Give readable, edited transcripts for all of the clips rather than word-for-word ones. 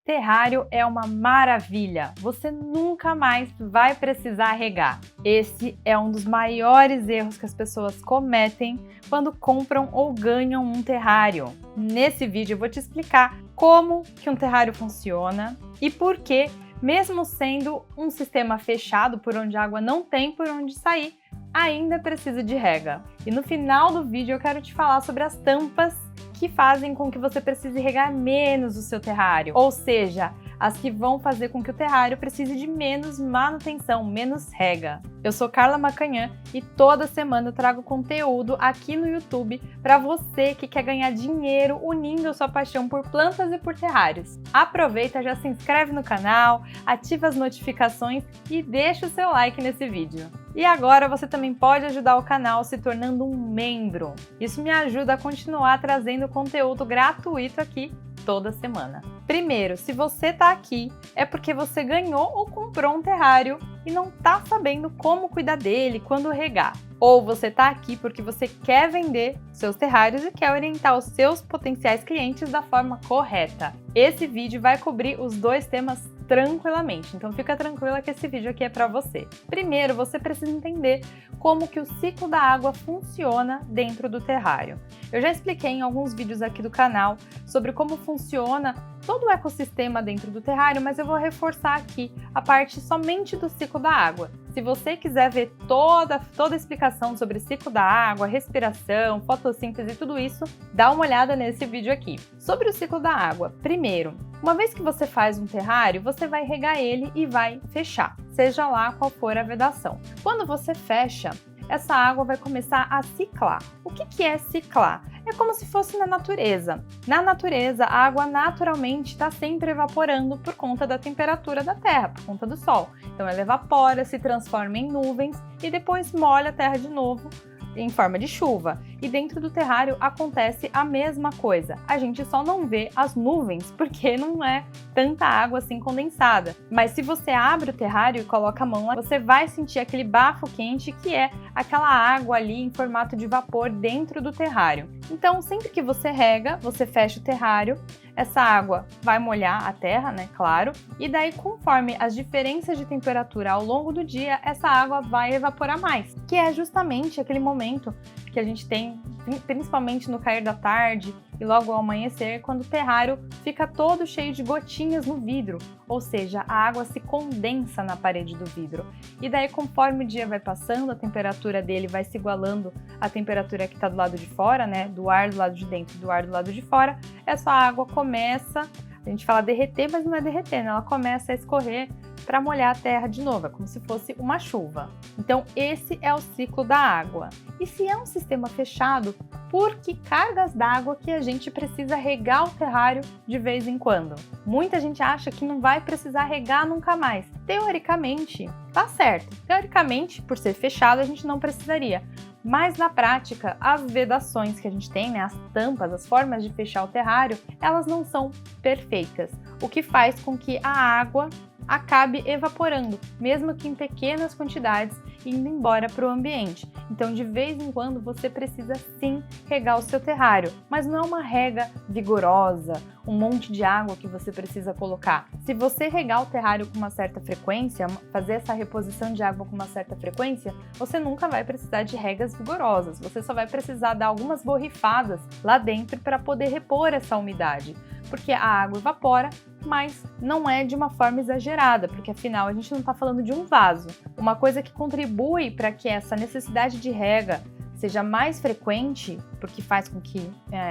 Terrário é uma maravilha, você nunca mais vai precisar regar. Esse é um dos maiores erros que as pessoas cometem quando compram ou ganham um terrário. Nesse vídeo eu vou te explicar como que um terrário funciona e por que, mesmo sendo um sistema fechado por onde a água não tem por onde sair, ainda precisa de rega. E no final do vídeo eu quero te falar sobre as tampas que fazem com que você precise regar menos o seu terrário, ou seja, as que vão fazer com que o terrário precise de menos manutenção, menos rega. Eu sou Carla Macanhã e toda semana eu trago conteúdo aqui no YouTube para você que quer ganhar dinheiro unindo a sua paixão por plantas e por terrários. Aproveita, já se inscreve no canal, ativa as notificações e deixa o seu like nesse vídeo. E agora você também pode ajudar o canal se tornando um membro. Isso me ajuda a continuar trazendo conteúdo gratuito aqui toda semana. Primeiro, se você está aqui, é porque você ganhou ou comprou um terrário e não está sabendo como cuidar dele, quando regar. Ou você está aqui porque você quer vender seus terrários e quer orientar os seus potenciais clientes da forma correta. Esse vídeo vai cobrir os dois temas tranquilamente, então fica tranquila que esse vídeo aqui é para você. Primeiro, você precisa entender como que o ciclo da água funciona dentro do terrário. Eu já expliquei em alguns vídeos aqui do canal sobre como funciona todo o ecossistema dentro do terrário, mas eu vou reforçar aqui a parte somente do ciclo da água. Se você quiser ver toda a explicação sobre ciclo da água, respiração, fotossíntese e tudo isso, dá uma olhada nesse vídeo aqui. Sobre o ciclo da água, primeiro, uma vez que você faz um terrário, você vai regar ele e vai fechar, seja lá qual for a vedação. Quando você fecha, essa água vai começar a ciclar. O que é ciclar? É como se fosse na natureza. Na natureza, a água naturalmente está sempre evaporando por conta da temperatura da terra, por conta do sol. Então ela evapora, se transforma em nuvens e depois molha a terra de novo em forma de chuva. E dentro do terrário acontece a mesma coisa. A gente só não vê as nuvens porque não é tanta água assim condensada. Mas se você abre o terrário e coloca a mão lá, você vai sentir aquele bafo quente que é aquela água ali em formato de vapor dentro do terrário. Então, sempre que você rega, você fecha o terrário, essa água vai molhar a terra, né, claro, e daí conforme as diferenças de temperatura ao longo do dia, essa água vai evaporar mais, que é justamente aquele momento que a gente tem, principalmente no cair da tarde e logo ao amanhecer, quando o terrário fica todo cheio de gotinhas no vidro, ou seja, a água se condensa na parede do vidro. E daí, conforme o dia vai passando, a temperatura dele vai se igualando à temperatura que está do lado de fora, né, do ar do lado de dentro e do ar do lado de fora, essa água começa, a gente fala derreter, mas não é derreter, né? Ela começa a escorrer para molhar a terra de novo, é como se fosse uma chuva. Então esse é o ciclo da água. E se é um sistema fechado, por que cargas d'água que a gente precisa regar o terrário de vez em quando? Muita gente acha que não vai precisar regar nunca mais. Teoricamente, tá certo. Teoricamente, por ser fechado, a gente não precisaria. Mas na prática, as vedações que a gente tem, né, as tampas, as formas de fechar o terrário, elas não são perfeitas, o que faz com que a água acabe evaporando, mesmo que em pequenas quantidades, indo embora para o ambiente. Então, de vez em quando, você precisa sim regar o seu terrário, mas não é uma rega vigorosa, um monte de água que você precisa colocar. Se você regar o terrário com uma certa frequência, fazer essa reposição de água com uma certa frequência, você nunca vai precisar de regas vigorosas, você só vai precisar dar algumas borrifadas lá dentro para poder repor essa umidade, porque a água evapora, mas não é de uma forma exagerada, porque afinal a gente não está falando de um vaso. Uma coisa que contribui para que essa necessidade de rega seja mais frequente, porque faz com que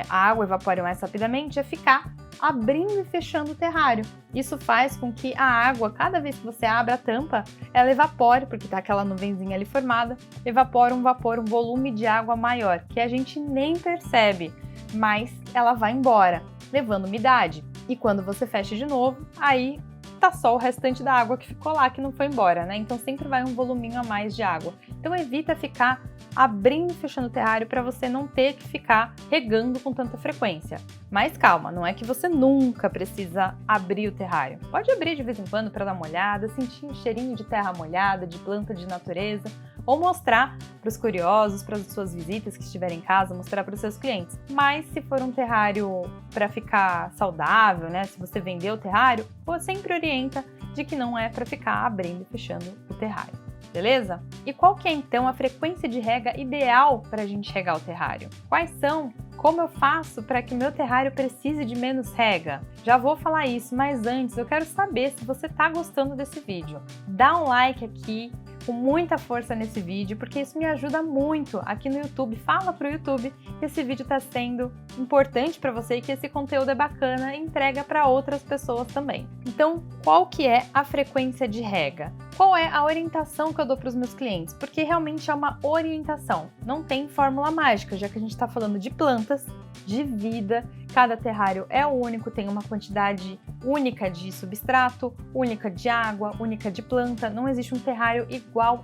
a água evapore mais rapidamente, é ficar abrindo e fechando o terrário. Isso faz com que a água, cada vez que você abre a tampa, ela evapore, porque está aquela nuvenzinha ali formada, evapora um vapor, um volume de água maior, que a gente nem percebe, mas ela vai embora, levando umidade. E quando você fecha de novo, aí tá só o restante da água que ficou lá, que não foi embora, né? Então sempre vai um voluminho a mais de água. Então evita ficar abrindo e fechando o terrário para você não ter que ficar regando com tanta frequência. Mas calma, não é que você nunca precisa abrir o terrário. Pode abrir de vez em quando para dar uma olhada, sentir um cheirinho de terra molhada, de planta de natureza, ou mostrar para os curiosos, para as suas visitas que estiverem em casa, mostrar para os seus clientes. Mas se for um terrário para ficar saudável, né, se você vender o terrário, você sempre orienta de que não é para ficar abrindo e fechando o terrário. Beleza? E qual que é então a frequência de rega ideal para a gente regar o terrário? Quais são? Como eu faço para que o meu terrário precise de menos rega? Já vou falar isso, mas antes eu quero saber se você está gostando desse vídeo. Dá um like aqui, com muita força nesse vídeo, porque isso me ajuda muito aqui no YouTube. Fala pro YouTube que esse vídeo está sendo importante para você e que esse conteúdo é bacana e entrega para outras pessoas também. Então, qual que é a frequência de rega? Qual é a orientação que eu dou para os meus clientes? Porque realmente é uma orientação, não tem fórmula mágica, já que a gente está falando de plantas, de vida, cada terrário é único, tem uma quantidade única de substrato, única de água, única de planta, não existe um terrário igual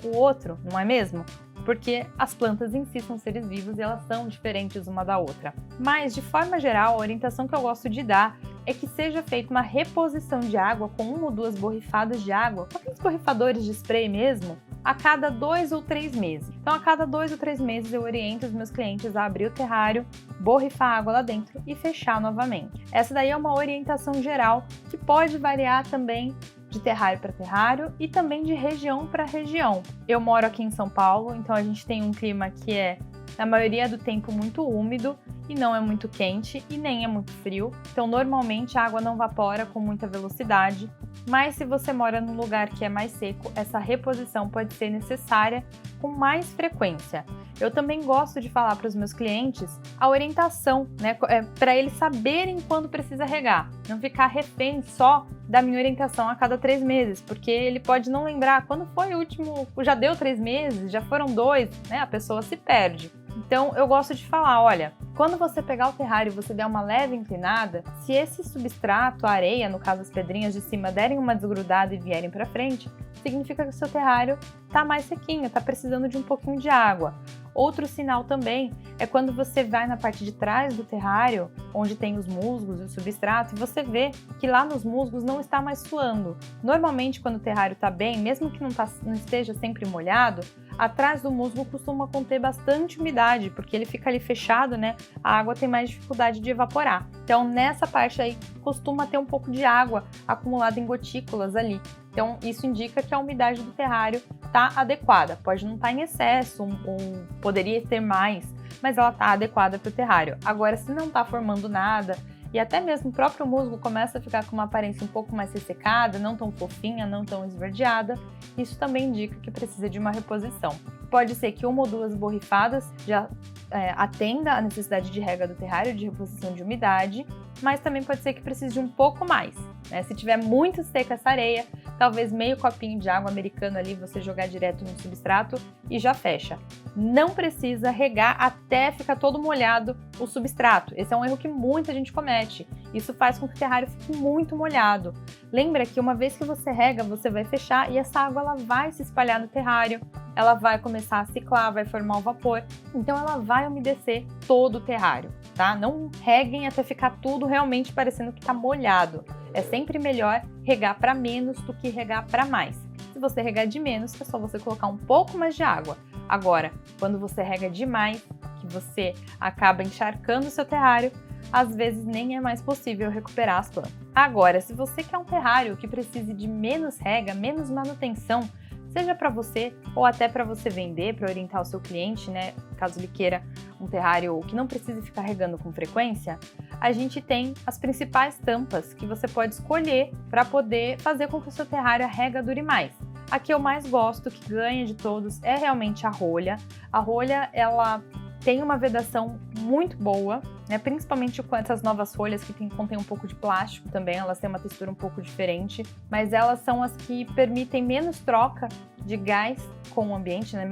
o outro, não é mesmo? Porque as plantas em si são seres vivos e elas são diferentes uma da outra. Mas, de forma geral, a orientação que eu gosto de dar é que seja feita uma reposição de água com 1 ou 2 borrifadas de água, com aqueles borrifadores de spray mesmo, a cada 2 ou 3 meses. Então, a cada 2 ou 3 meses eu oriento os meus clientes a abrir o terrário, borrifar água lá dentro e fechar novamente. Essa daí é uma orientação geral que pode variar também de terrário para terrário e também de região para região. Eu moro aqui em São Paulo, então a gente tem um clima que é, na maioria do tempo, muito úmido e não é muito quente e nem é muito frio. Então, normalmente, a água não evapora com muita velocidade, mas se você mora num lugar que é mais seco, essa reposição pode ser necessária com mais frequência. Eu também gosto de falar para os meus clientes a orientação, né, para eles saberem quando precisa regar, não ficar refém só da minha orientação a cada 3 meses, porque ele pode não lembrar quando foi o último, já deu 3 meses, já foram 2, né, a pessoa se perde. Então, eu gosto de falar, olha, quando você pegar o terrário e você der uma leve inclinada, se esse substrato, a areia, no caso as pedrinhas de cima, derem uma desgrudada e vierem para frente, significa que o seu terrário está mais sequinho, está precisando de um pouquinho de água. Outro sinal também é quando você vai na parte de trás do terrário, onde tem os musgos e o substrato, e você vê que lá nos musgos não está mais suando. Normalmente, quando o terrário está bem, mesmo que não esteja sempre molhado, atrás do musgo costuma conter bastante umidade, porque ele fica ali fechado, né? A água tem mais dificuldade de evaporar. Então, nessa parte aí, costuma ter um pouco de água acumulada em gotículas ali. Então, isso indica que a umidade do terrário está adequada. Pode não estar em excesso, ou poderia ter mais, mas ela está adequada para o terrário. Agora, se não está formando nada, e até mesmo o próprio musgo começa a ficar com uma aparência um pouco mais ressecada, não tão fofinha, não tão esverdeada, isso também indica que precisa de uma reposição. Pode ser que 1 ou 2 borrifadas já atenda a necessidade de rega do terrário, de reposição de umidade, mas também pode ser que precise de um pouco mais, né? Se tiver muito seca essa areia, talvez meio copinho de água americana ali, você jogar direto no substrato e já fecha. Não precisa regar até ficar todo molhado o substrato. Esse é um erro que muita gente comete. Isso faz com que o terrário fique muito molhado. Lembra que uma vez que você rega, você vai fechar e essa água ela vai se espalhar no terrário, ela vai começar a ciclar, vai formar o vapor, então ela vai umedecer todo o terrário, tá? Não reguem até ficar tudo realmente parecendo que está molhado. É sempre melhor regar para menos do que regar para mais. Se você regar de menos, é só você colocar um pouco mais de água. Agora, quando você rega demais, que você acaba encharcando o seu terrário, às vezes nem é mais possível recuperar as plantas. Agora, se você quer um terrário que precise de menos rega, menos manutenção, seja para você ou até para você vender, para orientar o seu cliente, né? Caso ele queira um terrário que não precise ficar regando com frequência, a gente tem as principais tampas que você pode escolher para poder fazer com que o seu terrário a rega dure mais. A que eu mais gosto, que ganha de todos, é realmente a rolha. A rolha, ela tem uma vedação muito boa, né? Principalmente com essas novas folhas que contém um pouco de plástico também, elas têm uma textura um pouco diferente, mas elas são as que permitem menos troca de gás com o ambiente, né?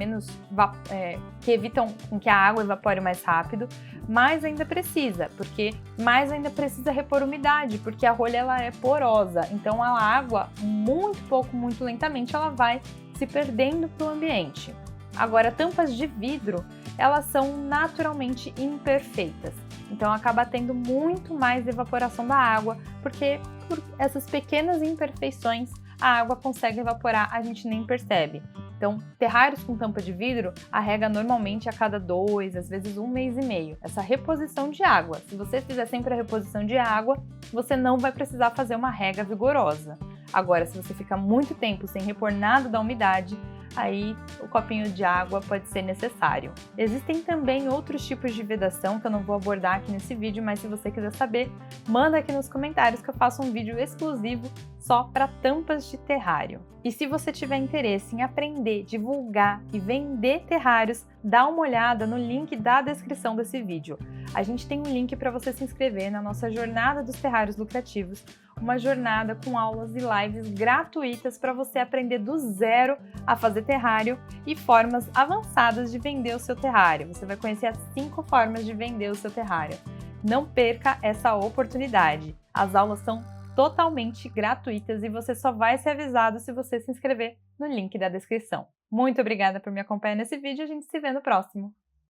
Que evitam com que a água evapore mais rápido, mas ainda precisa, porque mais ainda precisa repor umidade, porque a rolha ela é porosa, então a água, muito lentamente, ela vai se perdendo para o ambiente. Agora, tampas de vidro, elas são naturalmente imperfeitas, então acaba tendo muito mais evaporação da água, porque por essas pequenas imperfeições a água consegue evaporar, a gente nem percebe. Então, terrários com tampa de vidro, a rega normalmente a cada 2, às vezes 1 mês e meio. Essa reposição de água, se você fizer sempre a reposição de água, você não vai precisar fazer uma rega vigorosa. Agora, se você ficar muito tempo sem repor nada da umidade, aí o copinho de água pode ser necessário. Existem também outros tipos de vedação que eu não vou abordar aqui nesse vídeo, mas se você quiser saber, manda aqui nos comentários que eu faço um vídeo exclusivo só para tampas de terrário. E se você tiver interesse em aprender, divulgar e vender terrários, dá uma olhada no link da descrição desse vídeo. A gente tem um link para você se inscrever na nossa Jornada dos Terrários Lucrativos, uma jornada com aulas e lives gratuitas para você aprender do zero a fazer terrário e formas avançadas de vender o seu terrário. Você vai conhecer as 5 formas de vender o seu terrário. Não perca essa oportunidade. As aulas são totalmente gratuitas e você só vai ser avisado se você se inscrever no link da descrição. Muito obrigada por me acompanhar nesse vídeo, a gente se vê no próximo.